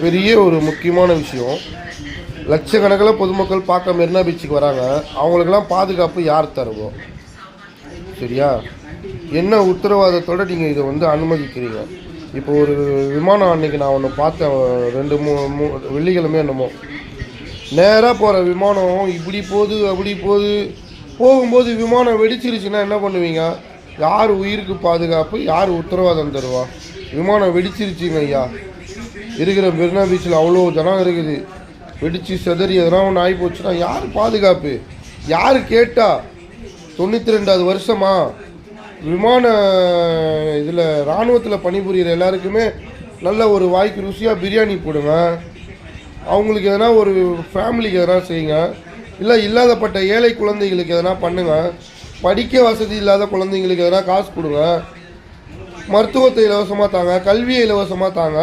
பெரிய ஒரு முக்கியமான விஷயம். லட்சக்கணக்கில் பொதுமக்கள் பார்க்க மெரினா பீச்சுக்கு வராங்க. அவங்களுக்கெல்லாம் பாதுகாப்பு யார் தருவோம்? சரியா? என்ன உத்தரவாதத்தோடு நீங்கள் இதை வந்து அனுமதிக்கிறீங்க? இப்போ ஒரு விமானம் அன்றைக்கி நான் ஒன்று பார்த்தேன், 2 வெள்ளிக்கிழமை என்னமோ, நேராக போகிற விமானம் இப்படி போகுது அப்படி போகுது. போகும்போது விமானம் வெடிச்சிருச்சுன்னா என்ன பண்ணுவீங்க? யார் உயிருக்கு பாதுகாப்பு? யார் உத்தரவாதம் தருவா? விமானம் வெடிச்சிருச்சுங்க ஐயா, இருக்கிற மெரினா பீச்சில் அவ்வளோ ஜனம் இருக்குது, வெடித்து செதறி எதனா ஒன்று ஆகி போச்சுன்னா யார் பாதுகாப்பு? யார் கேட்டா? 92வது வருஷமா விமான இதில் இராணுவத்தில் பணிபுரிகிற எல்லாருக்குமே நல்ல ஒரு வாய்க்கு ருசியாக பிரியாணி போடுங்க. அவங்களுக்கு எதனா ஒரு ஃபேமிலிக்கு எதனா செய்யுங்க. இல்லை இல்லாதப்பட்ட ஏழை குழந்தைகளுக்கு எதனா பண்ணுங்கள். படிக்க வசதி இல்லாத குழந்தைங்களுக்கு எதனா காசு கொடுங்க. மருத்துவத்தை இலவசமாக தாங்க, கல்வியை இலவசமாக தாங்க.